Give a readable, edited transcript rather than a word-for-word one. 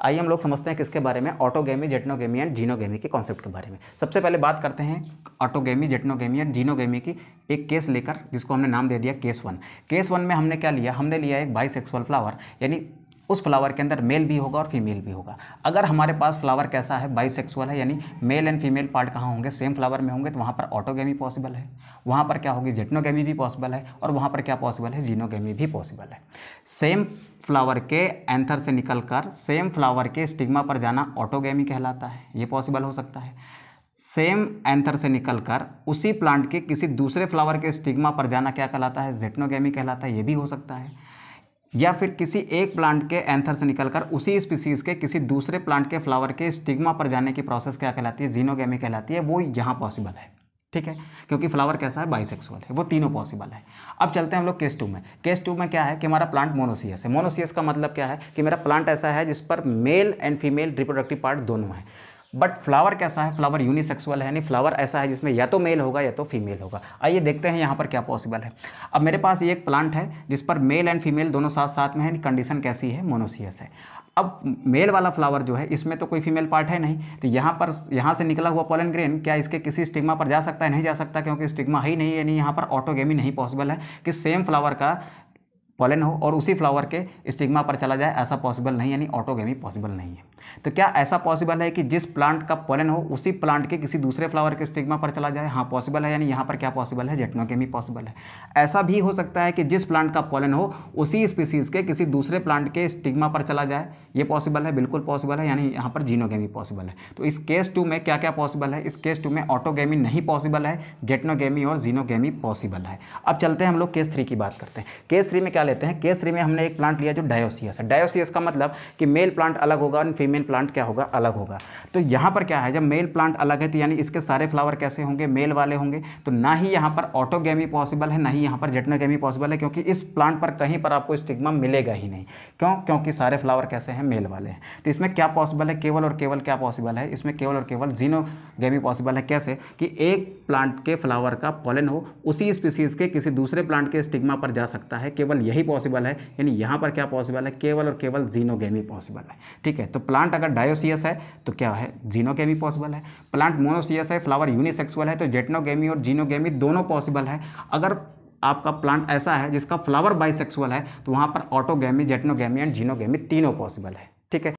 आइए हम लोग समझते हैं किसके बारे में, ऑटोगेमी, जेटनोगेमी एंड जीनोगेमी के कॉन्सेप्ट के बारे में। सबसे पहले बात करते हैं ऑटोगेमी, जेटनोगेमी एंड जीनोगेमी की, एक केस लेकर जिसको हमने नाम दे दिया केस 1। केस 1 में हमने क्या लिया, हमने लिया एक बाइसेक्सुअल फ्लावर, यानी उस फ्लावर के अंदर मेल भी होगा और फीमेल भी होगा। अगर हमारे पास फ्लावर कैसा है, बाइसेक्सुअल है, यानी मेल एंड फीमेल पार्ट कहाँ होंगे, सेम फ्लावर में होंगे, तो वहाँ पर ऑटोगेमी पॉसिबल है, वहाँ पर क्या होगी, जेटनोगेमी भी पॉसिबल है, और वहाँ पर क्या पॉसिबल है, जीनोगेमी भी पॉसिबल है। सेम फ्लावर के एंथर से निकलकर सेम फ्लावर के स्टिग्मा पर जाना ऑटोगेमी कहलाता है, ये पॉसिबल हो सकता है। सेम एंथर से निकलकर उसी प्लांट के किसी दूसरे फ्लावर के स्टिग्मा पर जाना क्या कहलाता है, जेटनोगेमी कहलाता है, ये भी हो सकता है। या फिर किसी एक प्लांट के एंथर से निकलकर उसी स्पीसीज के किसी दूसरे प्लांट के फ्लावर के स्टिग्मा पर जाने की प्रोसेस क्या कहलाती है, जीनोगेमी कहलाती है, वो यहाँ पॉसिबल है। ठीक है, क्योंकि फ्लावर कैसा है, बाइसेक्सुअल है, वो तीनों पॉसिबल है। अब चलते हैं हम लोग केस 2 में। केस 2 में क्या है कि हमारा प्लांट मोनोसियस है। मोनोसियस का मतलब क्या है कि मेरा प्लांट ऐसा है जिस पर male and female reproductive part दोनों हैं, बट फ्लावर कैसा है, फ्लावर यूनिसेक्सुअल है, यानी फ्लावर ऐसा है जिसमें या तो मेल होगा या तो फीमेल होगा। आइए देखते हैं यहाँ पर क्या पॉसिबल है। अब मेरे पास ये एक प्लांट है जिस पर मेल एंड फीमेल दोनों साथ साथ में है, कंडीशन कैसी है, मोनोसियस है। अब मेल वाला फ्लावर जो है इसमें तो कोई फीमेल पार्ट है नहीं, तो यहाँ से निकला हुआ पोलन ग्रेन क्या इसके किसी स्टिग्मा पर जा सकता है, नहीं जा सकता, क्योंकि स्टिग्मा ही नहीं है, यानी यहाँ पर ऑटोगेमी नहीं पॉसिबल है कि सेम फ्लावर का पॉलन हो और उसी फ्लावर के स्टिग्मा पर चला जाए, ऐसा पॉसिबल नहीं, यानी ऑटोगेमी पॉसिबल नहीं है। तो क्या ऐसा पॉसिबल है कि जिस प्लांट का पॉलन हो उसी प्लांट के किसी दूसरे फ्लावर के स्टिग्मा पर चला जाए, हाँ पॉसिबल है, यानी यहाँ पर क्या पॉसिबल है, जेटनोगेमी पॉसिबल है। ऐसा भी हो सकता है कि जिस प्लांट का पॉलन हो उसी स्पीसीज के किसी दूसरे प्लांट के स्टिग्मा पर चला जाए, ये पॉसिबल है, बिल्कुल पॉसिबल है, यानी यहाँ पर जीनोगेमी पॉसिबल है। तो इस केस 2 में क्या क्या पॉसिबल है, इस केस 2 में ऑटोगेमी नहीं पॉसिबल है, जेटनोगेमी और जीनोगेमी पॉसिबल है। अब चलते हैं हम लोग केस 3 की बात करते हैं। केस 3 में क्या लेते हैं, केस 3 में हमने एक प्लांट लिया जो डायोसियस है। डायोसियस का मतलब कि मेल प्लांट अलग होगा और फीमेल प्लांट क्या होगा, अलग होगा। तो यहाँ पर क्या है, जब मेल प्लांट अलग है तो यानी इसके सारे फ्लावर कैसे होंगे, मेल वाले होंगे, तो ना ही यहाँ पर ऑटोगेमी पॉसिबल है, ना ही यहाँ पर जेटनोगेमी पॉसिबल है, क्योंकि इस प्लांट पर कहीं पर आपको स्टिग्मा मिलेगा ही नहीं। क्यों, क्योंकि सारे फ्लावर कैसे हैं, मेल वाले हैं। तो इसमें क्या पॉसिबल है, केवल और केवल क्या पॉसिबल है, इसमें केवल और केवल जीनोगेमी पॉसिबल है। कैसे कि एक प्लांट के फ्लावर का पॉलन हो उसी स्पीसीज के किसी दूसरे प्लांट के स्टिग्मा पर जा सकता है, केवल यही पॉसिबल है, यानी यहाँ पर क्या पॉसिबल है, केवल और केवल जीनोगेमी पॉसिबल है। ठीक है, तो प्लांट अगर डायोसियस है तो क्या है, जीनोगेमी पॉसिबल है। प्लांट मोनोसियस है, फ्लावर यूनिसेक्सुअल है, तो जेटनोगेमी और जीनोगेमी दोनों पॉसिबल है। अगर आपका प्लांट ऐसा है जिसका फ्लावर बाइसेक्सुअल है तो वहाँ पर ऑटोगेमी, जेटनोगेमी एंड जीनोगेमी तीनों पॉसिबल है। ठीक है।